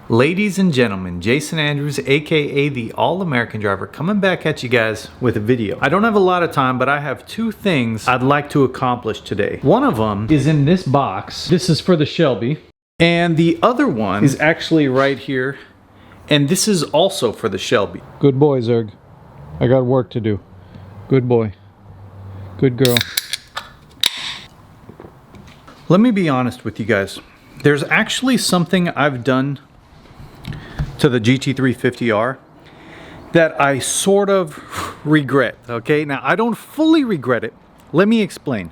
Ladies and gentlemen, Jason Andrews, aka the All-American Driver, coming back at you guys with a video. I don't have a lot of time, but I have two things I'd like to accomplish today. One of them is in this box. This is for the Shelby. And the other one is actually right here. And this is also for the Shelby. Good boy, Zerg. I got work to do. Good boy. Good girl. Let me be honest with you guys. There's actually something I've done to the GT350R that I sort of regret, okay? Now, I don't fully regret it. Let me explain.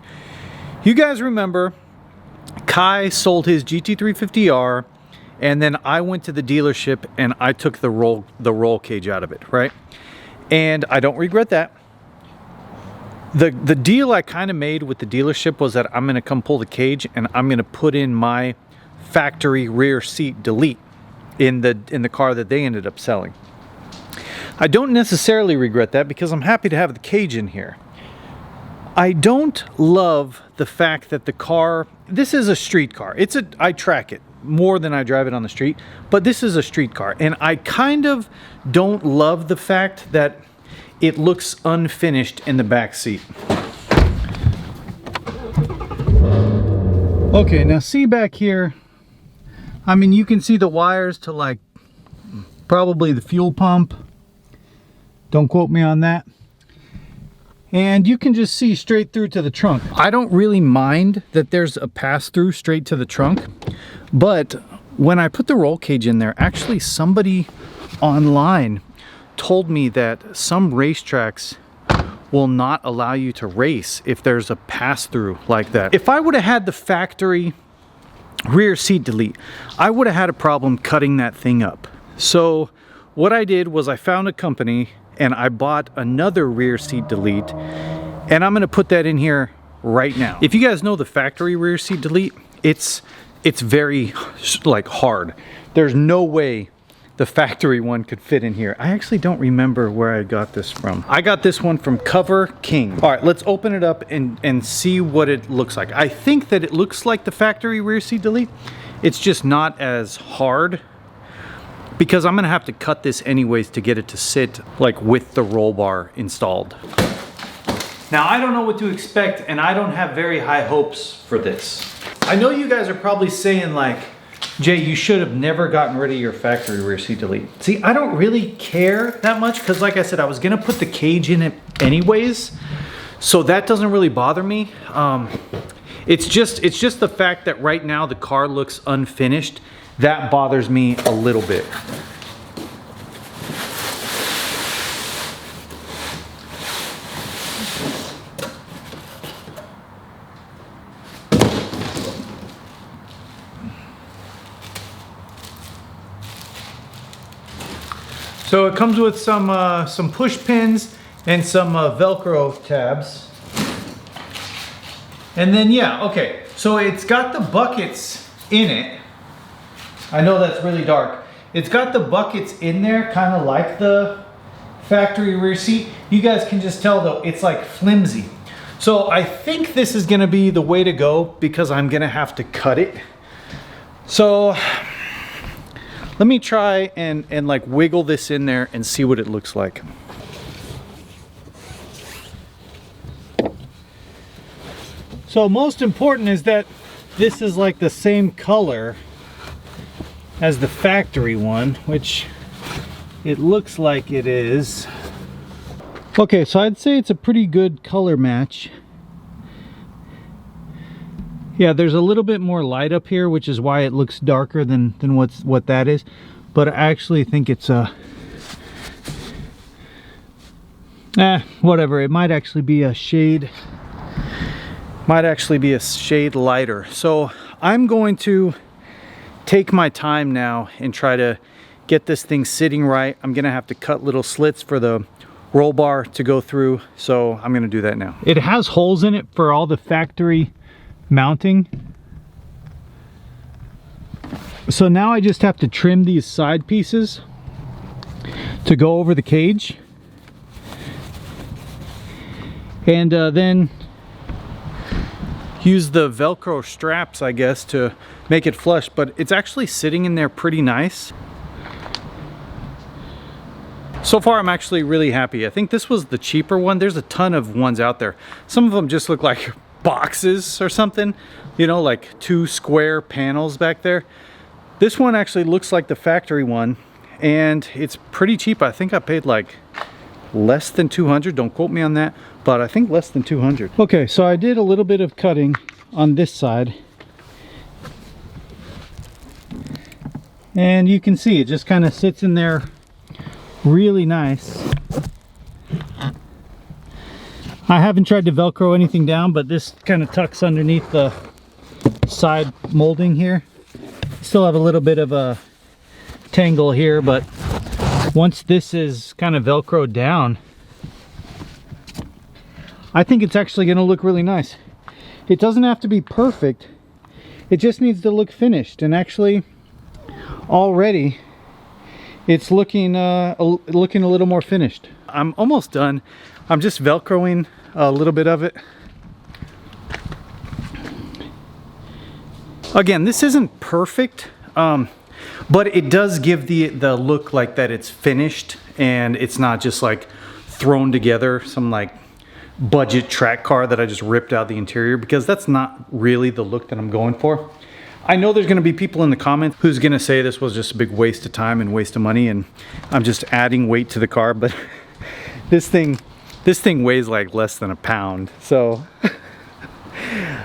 You guys remember Kai sold his GT350R and then I went to the dealership and I took the roll cage out of it, right? And I don't regret that. The deal I kind of made with the dealership was that I'm gonna come pull the cage and I'm gonna put in my factory rear seat delete in the car that they ended up selling. I don't necessarily regret that because I'm happy to have the cage in here. I don't love the fact that the car, this is a street car. I track it more than I drive it on the street, but this is a street car. And I kind of don't love the fact that it looks unfinished in the back seat. Okay, now see back here, I mean, you can see the wires to like probably the fuel pump. Don't quote me on that. And you can just see straight through to the trunk. I don't really mind that there's a pass-through straight to the trunk, but when I put the roll cage in there, actually somebody online told me that some racetracks will not allow you to race if there's a pass-through like that. If I would have had the factory rear seat delete, I would have had a problem cutting that thing up. So what I did was I found a company and I bought another rear seat delete, and I'm gonna put that in here right now. If you guys know the factory rear seat delete, it's very like hard. There's no way the factory one could fit in here. I actually don't remember where I got this from. I got this one from Cover King. All right, let's open it up and see what it looks like. I think that it looks like the factory rear seat delete. It's just not as hard because I'm gonna have to cut this anyways to get it to sit like with the roll bar installed. Now, I don't know what to expect and I don't have very high hopes for this. I know you guys are probably saying like, Jay, you should have never gotten rid of your factory rear seat delete. See, I don't really care that much because like I said, I was gonna put the cage in it anyways. So that doesn't really bother me. It's just the fact that right now the car looks unfinished. That bothers me a little bit. So it comes with some push pins and some Velcro tabs. And then, yeah, okay. So it's got the buckets in it. I know that's really dark. It's got the buckets in there, kind of like the factory rear seat. You guys can just tell though, it's like flimsy. So I think this is gonna be the way to go because I'm gonna have to cut it. So let me try and like wiggle this in there and see what it looks like. So most important is that this is like the same color as the factory one, which it looks like it is. Okay, so I'd say it's a pretty good color match. Yeah, there's a little bit more light up here, which is why it looks darker than what that is. But I actually think it's whatever. It might actually be a shade. Might actually be a shade lighter. So I'm going to take my time now and try to get this thing sitting right. I'm gonna have to cut little slits for the roll bar to go through. So I'm gonna do that now. It has holes in it for all the factory mounting. So now I just have to trim these side pieces to go over the cage, and then use the Velcro straps, I guess, to make it flush. But it's actually sitting in there pretty nice. So far, I'm actually really happy. I think this was the cheaper one. There's a ton of ones out there. Some of them just look like boxes or something, you know, like 2 square panels back there. This one actually looks like the factory one, and it's pretty cheap. I think I paid like less than 200. Don't quote me on that, but I think less than 200. Okay, so I did a little bit of cutting on this side. And you can see it just kind of sits in there really nice. I haven't tried to Velcro anything down, but this kind of tucks underneath the side molding here. Still have a little bit of a tangle here, but once this is kind of Velcroed down, I think it's actually going to look really nice. It doesn't have to be perfect. It just needs to look finished, and actually already it's looking a little more finished. I'm almost done. I'm just Velcroing a little bit of it. Again, this isn't perfect, but it does give the look like that it's finished and it's not just like thrown together, some like budget track car that I just ripped out the interior, because that's not really the look that I'm going for. I know there's going to be people in the comments who's going to say this was just a big waste of time and waste of money, and I'm just adding weight to the car, but this thing weighs like less than a pound, so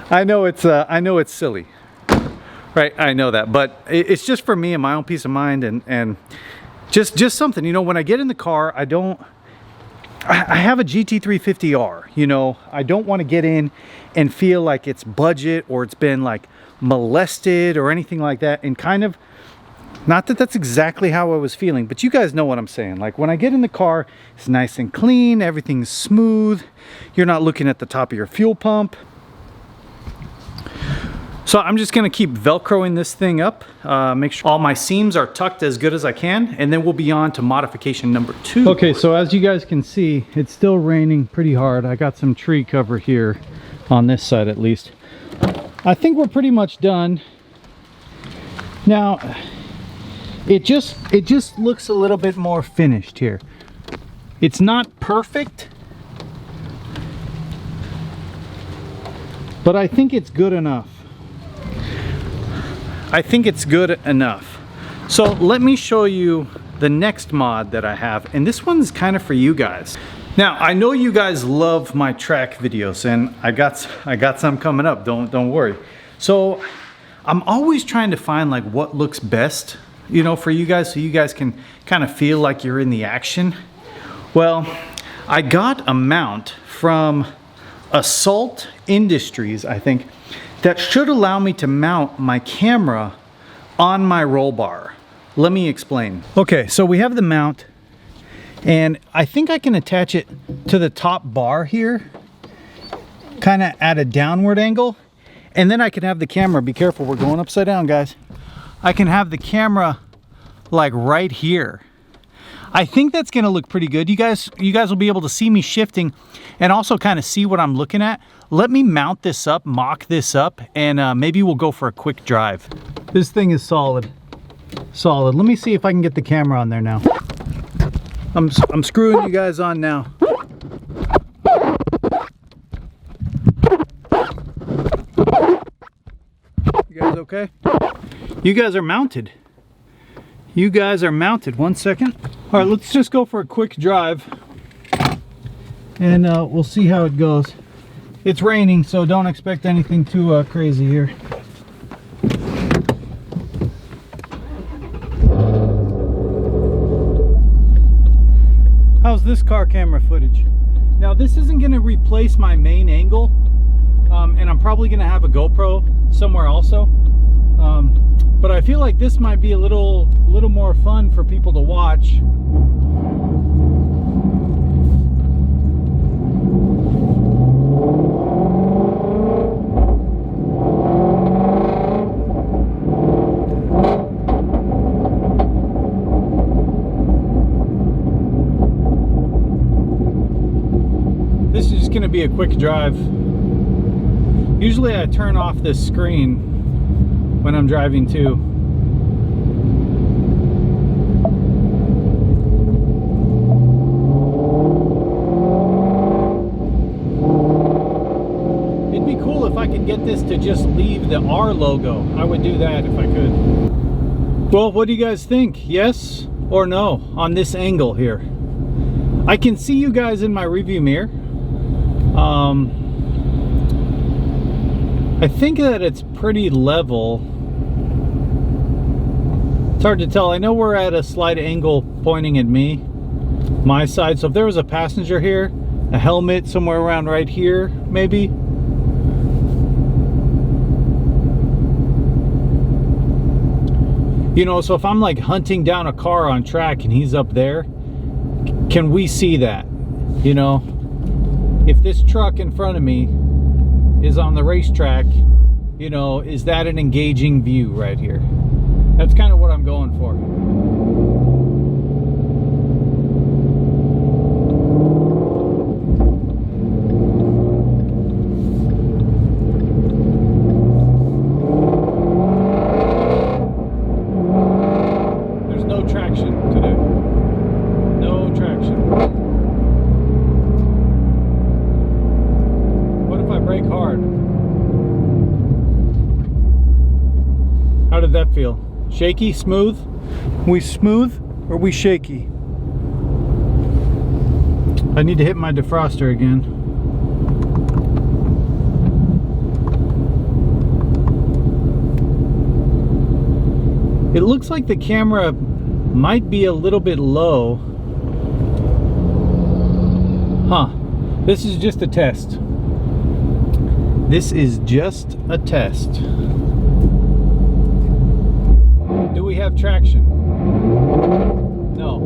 I know it's silly, right? I know that, but it's just for me and my own peace of mind, and just something, you know, when I get in the car, I have a GT350R, you know, I don't want to get in and feel like it's budget or it's been like molested or anything like that, and kind of, not that that's exactly how I was feeling, but you guys know what I'm saying. Like when I get in the car, it's nice and clean, everything's smooth, you're not looking at the top of your fuel pump. So I'm just gonna keep Velcroing this thing up, make sure all my seams are tucked as good as I can, and then we'll be on to modification number 2. Okay, so as you guys can see, it's still raining pretty hard. I got some tree cover here on this side at least. I think we're pretty much done. Now, it just looks a little bit more finished here. It's not perfect, but I think it's good enough. I think it's good enough. So let me show you the next mod that I have, and this one's kind of for you guys. Now, I know you guys love my track videos, and I got some coming up, don't worry. So I'm always trying to find like what looks best, you know, for you guys, so you guys can kind of feel like you're in the action. Well, I got a mount from Assault Industries, I think, that should allow me to mount my camera on my roll bar. Let me explain. Okay, so we have the mount, and I think I can attach it to the top bar here, kind of at a downward angle, and then I can have the camera, be careful, we're going upside down, guys. I can have the camera like right here. I think that's gonna look pretty good. You guys will be able to see me shifting and also kind of see what I'm looking at. Let me mount this up, mock this up, and maybe we'll go for a quick drive. This thing is solid. Solid. Let me see if I can get the camera on there now. I'm screwing you guys on now. You guys okay? You guys are mounted. You guys are mounted. 1 second. All right, let's just go for a quick drive, and we'll see how it goes. It's raining, so don't expect anything too crazy here. How's this car camera footage? Now, this isn't going to replace my main angle, and I'm probably going to have a GoPro somewhere also. But I feel like this might be a little more fun for people to watch. This is just going to be a quick drive. Usually I turn off this screen when I'm driving too. get this to just leave the R logo. I would do that if I could. Well, what do you guys think? Yes or no on this angle here? I can see you guys in my review mirror. I think that it's pretty level. It's hard to tell. I know we're at a slight angle pointing at me, my side. So if there was a passenger here, a helmet somewhere around right here, maybe. You know, so if I'm like hunting down a car on track and he's up there, can we see that? You know, if this truck in front of me is on the racetrack, you know, is that an engaging view right here? That's kind of what I'm going for. There's no traction today. No traction. What if I brake hard? How did that feel? Shaky? Smooth? We smooth or we shaky? I need to hit my defroster again. It looks like the camera might be a little bit low. Huh. This is just a test. This is just a test. Do we have traction? No.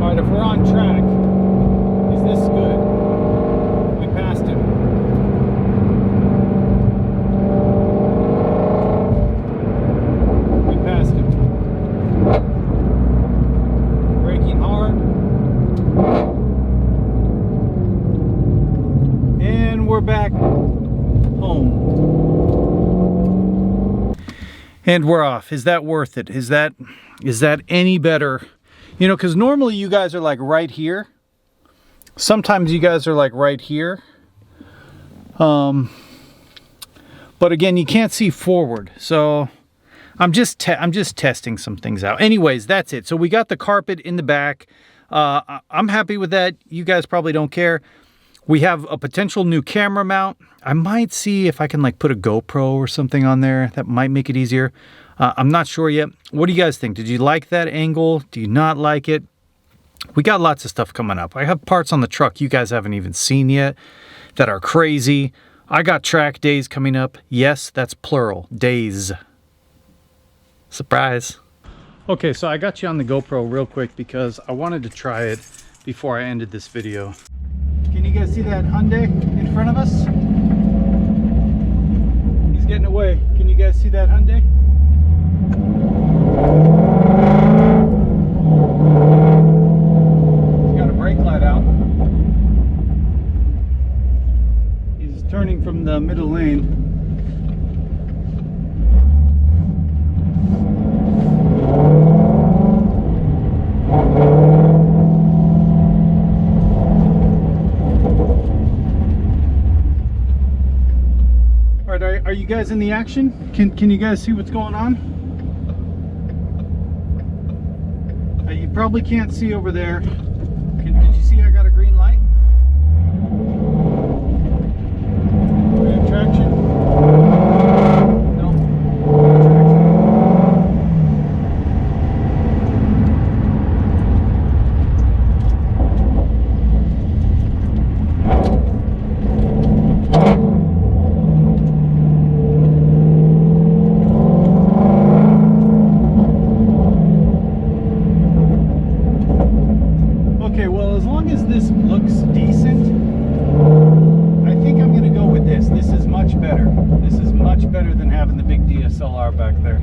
All right, if we're on track, is this good? We passed him. Braking hard. And we're back home. And we're off. Is that worth it? Is that any better? You know, because normally you guys are like right here. Sometimes you guys are like right here. But again, you can't see forward. So I'm just testing some things out. Anyways, that's it. So we got the carpet in the back. I'm happy with that. You guys probably don't care. We have a potential new camera mount. I might see if I can like put a GoPro or something on there. That might make it easier. I'm not sure yet. What do you guys think? Did you like that angle? Do you not like it? We got lots of stuff coming up. I have parts on the truck you guys haven't even seen yet that are crazy. I got track days coming up. Yes, that's plural. Days. Surprise. Okay, so I got you on the GoPro real quick because I wanted to try it before I ended this video. Can you guys see that Hyundai in front of us? He's getting away. Can you guys see that Hyundai? He's got a brake light out. He's turning from the middle lane. Are you guys in the action? Can you guys see what's going on? You probably can't see over there. Did you see I got a green light? Do we have traction? No. No traction. Okay, well, as long as this looks decent, I think I'm gonna go with this. This is much better. This is much better than having the big DSLR back there.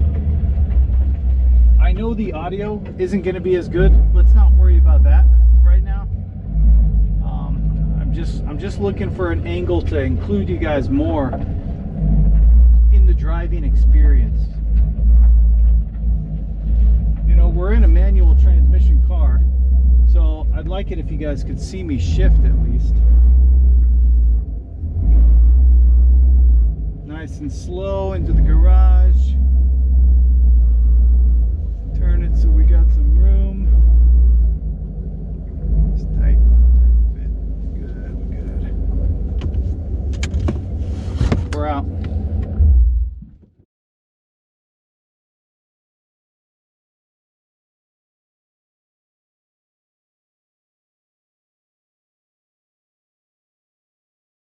I know the audio isn't gonna be as good. Let's not worry about that right now. I'm just looking for an angle to include you guys more in the driving experience. You know, we're in a manual transmission car, so I'd like it if you guys could see me shift at least. Nice and slow into the garage. Turn it so we got some room.